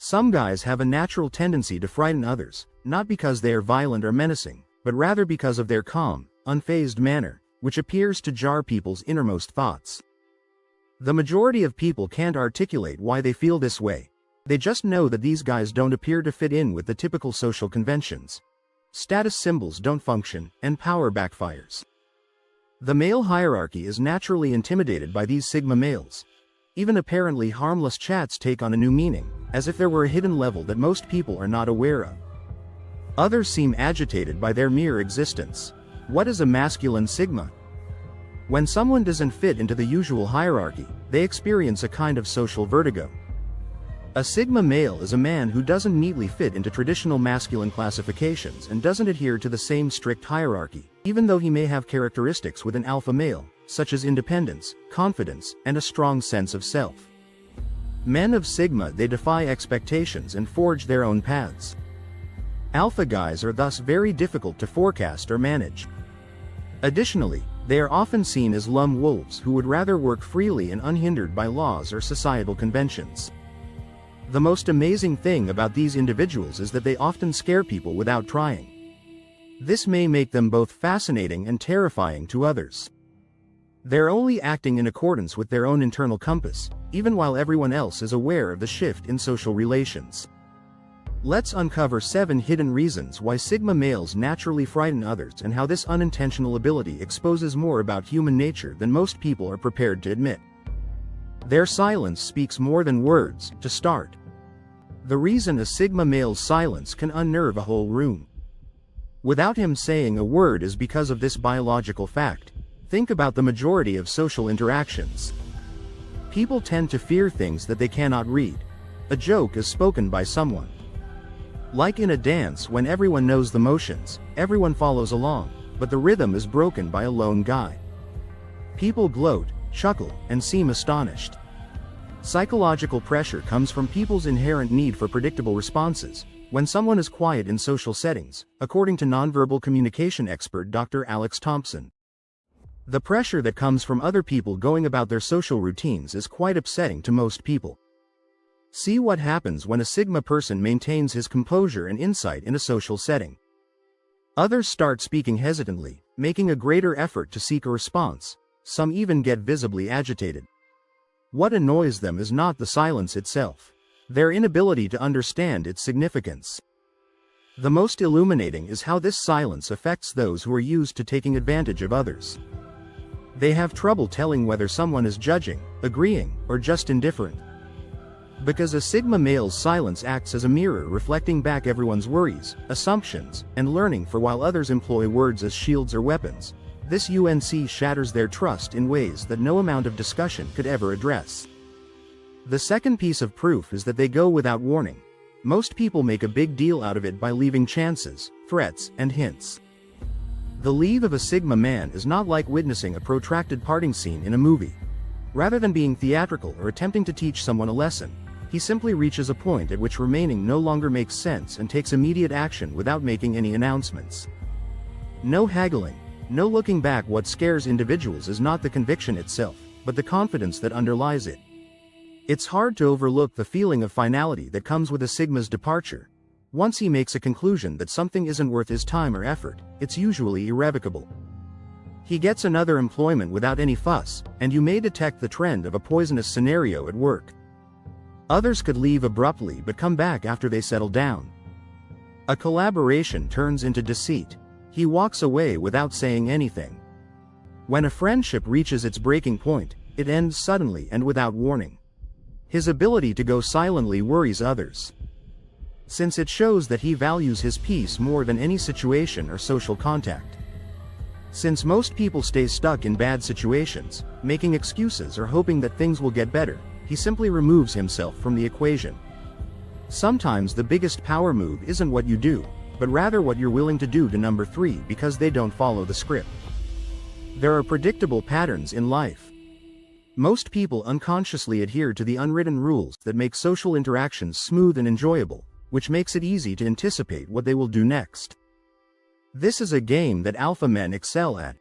Some guys have a natural tendency to frighten others, not because they are violent or menacing, but rather because of their calm, unfazed manner, which appears to jar people's innermost thoughts. The majority of people can't articulate why they feel this way. They just know that these guys don't appear to fit in with the typical social conventions. Status symbols don't function, and power backfires. The male hierarchy is naturally intimidated by these Sigma males. Even apparently harmless chats take on a new meaning, as if there were a hidden level that most people are not aware of. Others seem agitated by their mere existence. What is a masculine Sigma? When someone doesn't fit into the usual hierarchy, they experience a kind of social vertigo. A Sigma male is a man who doesn't neatly fit into traditional masculine classifications and doesn't adhere to the same strict hierarchy, even though he may have characteristics with an alpha male, such as independence, confidence, and a strong sense of self. Men of Sigma, they defy expectations and forge their own paths. Alpha guys are thus very difficult to forecast or manage. Additionally, they are often seen as lone wolves who would rather work freely and unhindered by laws or societal conventions. The most amazing thing about these individuals is that they often scare people without trying. This may make them both fascinating and terrifying to others. They're only acting in accordance with their own internal compass, even while everyone else is aware of the shift in social relations. Let's uncover 7 hidden reasons why Sigma males naturally frighten others and how this unintentional ability exposes more about human nature than most people are prepared to admit. Their silence speaks more than words. To start, the reason a Sigma male's silence can unnerve a whole room without him saying a word is because of this biological fact. Think about the majority of social interactions. People tend to fear things that they cannot read. A joke is spoken by someone. Like in a dance, when everyone knows the motions, everyone follows along, but the rhythm is broken by a lone guy. People gloat, chuckle, and seem astonished. Psychological pressure comes from people's inherent need for predictable responses. When someone is quiet in social settings, according to nonverbal communication expert Dr. Alex Thompson, the pressure that comes from other people going about their social routines is quite upsetting to most people. See what happens when a Sigma person maintains his composure and insight in a social setting. Others start speaking hesitantly, making a greater effort to seek a response. Some even get visibly agitated. What annoys them is not the silence itself, their inability to understand its significance. The most illuminating is how this silence affects those who are used to taking advantage of others. They have trouble telling whether someone is judging, agreeing, or just indifferent. Because a Sigma male's silence acts as a mirror reflecting back everyone's worries, assumptions, and learning for while others employ words as shields or weapons. This UNC shatters their trust in ways that no amount of discussion could ever address. The second piece of proof is that they go without warning. Most people make a big deal out of it by leaving chances, threats, and hints. The leave of a Sigma man is not like witnessing a protracted parting scene in a movie. Rather than being theatrical or attempting to teach someone a lesson, he simply reaches a point at which remaining no longer makes sense and takes immediate action without making any announcements. No haggling. No looking back. What scares individuals is not the conviction itself, but the confidence that underlies it. It's hard to overlook the feeling of finality that comes with a Sigma's departure. Once he makes a conclusion that something isn't worth his time or effort, it's usually irrevocable. He gets another employment without any fuss, and you may detect the trend of a poisonous scenario at work. Others could leave abruptly but come back after they settle down. A collaboration turns into deceit. He walks away without saying anything. When a friendship reaches its breaking point, it ends suddenly and without warning. His ability to go silently worries others, since it shows that he values his peace more than any situation or social contact. Since most people stay stuck in bad situations, making excuses or hoping that things will get better, he simply removes himself from the equation. Sometimes the biggest power move isn't what you do, but rather what you're willing to do to number 3 because they don't follow the script. There are predictable patterns in life. Most people unconsciously adhere to the unwritten rules that make social interactions smooth and enjoyable, which makes it easy to anticipate what they will do next. This is a game that alpha men excel at.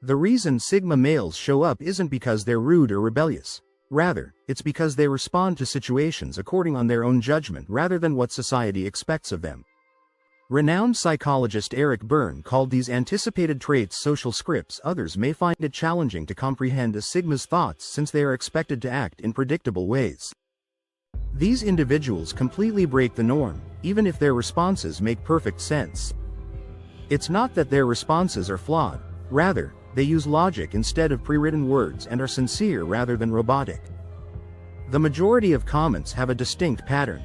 The reason Sigma males show up isn't because they're rude or rebellious. Rather, it's because they respond to situations according on their own judgment rather than what society expects of them. Renowned psychologist Eric Berne called these anticipated traits social scripts. Others may find it challenging to comprehend a Sigma's thoughts since they are expected to act in predictable ways. These individuals completely break the norm, even if their responses make perfect sense. It's not that their responses are flawed, rather, they use logic instead of pre-written words and are sincere rather than robotic. The majority of comments have a distinct pattern.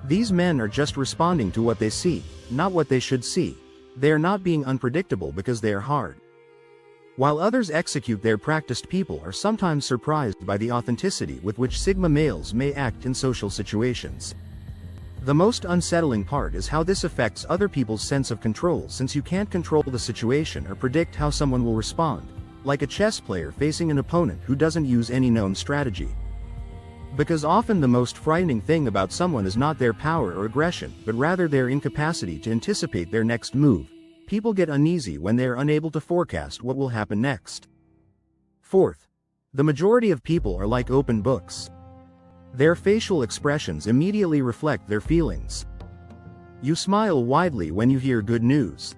These men are just responding to what they see, not what they should see. They are not being unpredictable because they are hard. While others execute, their practiced people are sometimes surprised by the authenticity with which Sigma males may act in social situations. The most unsettling part is how this affects other people's sense of control, since you can't control the situation or predict how someone will respond, like a chess player facing an opponent who doesn't use any known strategy. Because often the most frightening thing about someone is not their power or aggression, but rather their incapacity to anticipate their next move. People get uneasy when they are unable to forecast what will happen next. Fourth, the majority of people are like open books. Their facial expressions immediately reflect their feelings. You smile widely when you hear good news.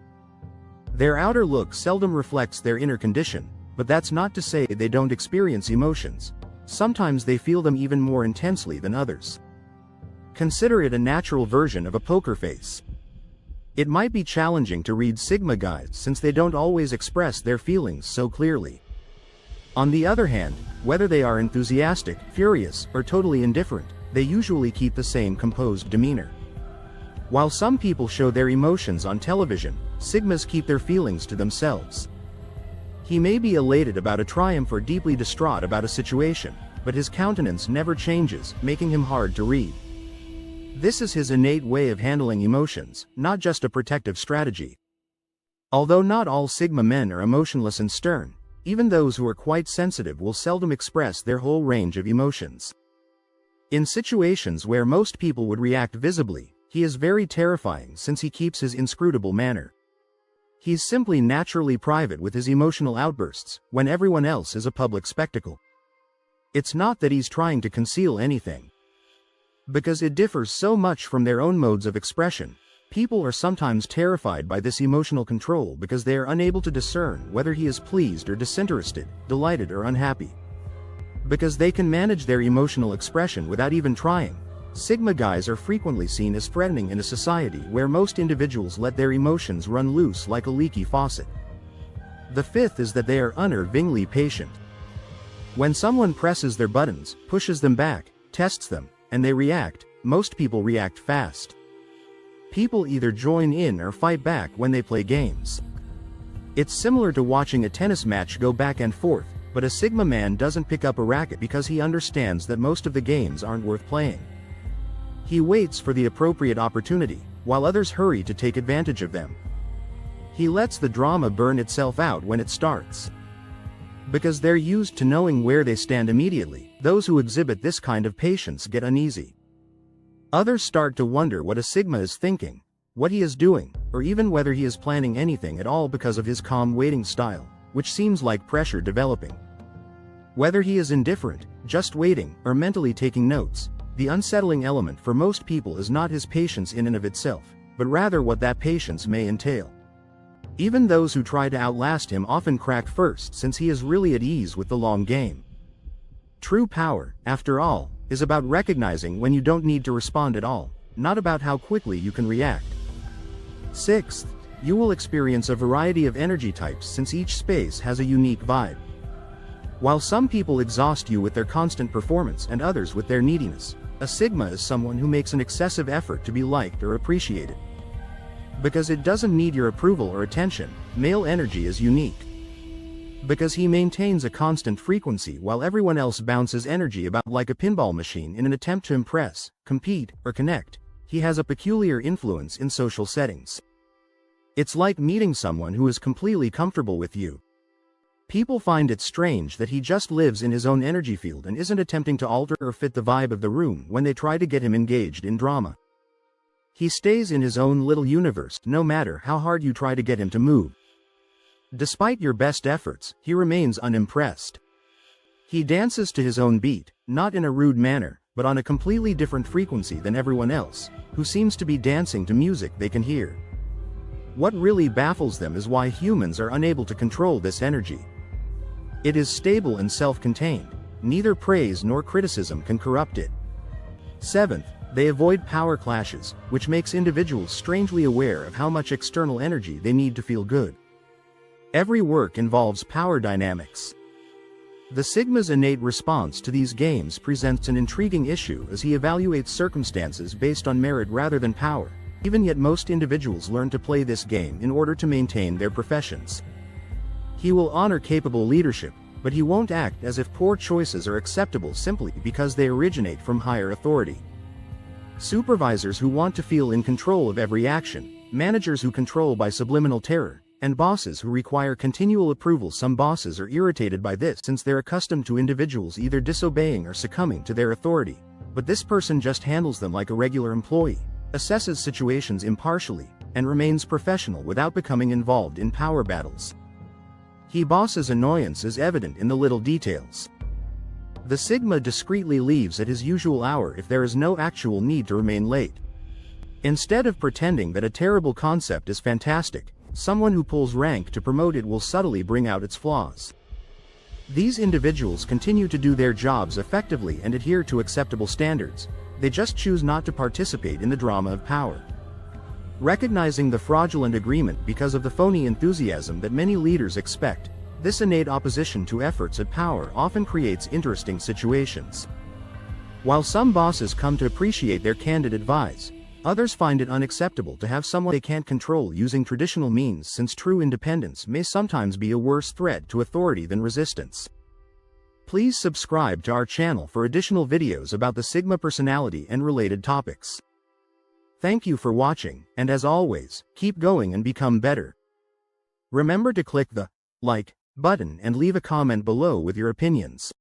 Their outer look seldom reflects their inner condition, but that's not to say they don't experience emotions. Sometimes they feel them even more intensely than others. Consider it a natural version of a poker face. It might be challenging to read Sigma guys since they don't always express their feelings so clearly. On the other hand, whether they are enthusiastic, furious, or totally indifferent, they usually keep the same composed demeanor. While some people show their emotions on television, Sigmas keep their feelings to themselves. He may be elated about a triumph or deeply distraught about a situation, but his countenance never changes, making him hard to read. This is his innate way of handling emotions, not just a protective strategy. Although not all Sigma men are emotionless and stern, even those who are quite sensitive will seldom express their whole range of emotions. In situations where most people would react visibly, he is very terrifying since he keeps his inscrutable manner. He's simply naturally private with his emotional outbursts, when everyone else is a public spectacle. It's not that he's trying to conceal anything. Because it differs so much from their own modes of expression, people are sometimes terrified by this emotional control because they are unable to discern whether he is pleased or disinterested, delighted or unhappy. Because they can manage their emotional expression without even trying, Sigma guys are frequently seen as threatening in a society where most individuals let their emotions run loose like a leaky faucet. The fifth is that they are unnervingly patient. When someone presses their buttons, pushes them back, tests them, and they react, most people react fast. People either join in or fight back when they play games. It's similar to watching a tennis match go back and forth, but a Sigma man doesn't pick up a racket because he understands that most of the games aren't worth playing. He waits for the appropriate opportunity, while others hurry to take advantage of them. He lets the drama burn itself out when it starts. Because they're used to knowing where they stand immediately, those who exhibit this kind of patience get uneasy. Others start to wonder what a Sigma is thinking, what he is doing, or even whether he is planning anything at all because of his calm waiting style, which seems like pressure developing. Whether he is indifferent, just waiting, or mentally taking notes, the unsettling element for most people is not his patience in and of itself, but rather what that patience may entail. Even those who try to outlast him often crack first since he is really at ease with the long game. True power, after all, is about recognizing when you don't need to respond at all, not about how quickly you can react. Sixth, you will experience a variety of energy types since each space has a unique vibe. While some people exhaust you with their constant performance and others with their neediness, a Sigma is someone who makes an excessive effort to be liked or appreciated. Because it doesn't need your approval or attention, male energy is unique. Because he maintains a constant frequency while everyone else bounces energy about like a pinball machine in an attempt to impress, compete, or connect, he has a peculiar influence in social settings. It's like meeting someone who is completely comfortable with you. People find it strange that he just lives in his own energy field and isn't attempting to alter or fit the vibe of the room when they try to get him engaged in drama. He stays in his own little universe no matter how hard you try to get him to move. Despite your best efforts, he remains unimpressed. He dances to his own beat, not in a rude manner, but on a completely different frequency than everyone else, who seems to be dancing to music they can hear. What really baffles them is why humans are unable to control this energy. It is stable and self-contained. Neither praise nor criticism can corrupt it. 7th, they avoid power clashes, which makes individuals strangely aware of how much external energy they need to feel good. Every work involves power dynamics. The Sigma's innate response to these games presents an intriguing issue as he evaluates circumstances based on merit rather than power. Even yet most individuals learn to play this game in order to maintain their professions. He will honor capable leadership, but he won't act as if poor choices are acceptable simply because they originate from higher authority. Supervisors who want to feel in control of every action, managers who control by subliminal terror, and bosses who require continual approval. Some bosses are irritated by this since they're accustomed to individuals either disobeying or succumbing to their authority, but this person just handles them like a regular employee, assesses situations impartially, and remains professional without becoming involved in power battles. The boss's annoyance is evident in the little details. The Sigma discreetly leaves at his usual hour if there is no actual need to remain late. Instead of pretending that a terrible concept is fantastic, someone who pulls rank to promote it will subtly bring out its flaws. These individuals continue to do their jobs effectively and adhere to acceptable standards, they just choose not to participate in the drama of power. Recognizing the fraudulent agreement because of the phony enthusiasm that many leaders expect, this innate opposition to efforts at power often creates interesting situations. While some bosses come to appreciate their candid advice, others find it unacceptable to have someone they can't control using traditional means, since true independence may sometimes be a worse threat to authority than resistance. Please subscribe to our channel for additional videos about the Sigma personality and related topics. Thank you for watching, and as always, keep going and become better. Remember to click the like button and leave a comment below with your opinions.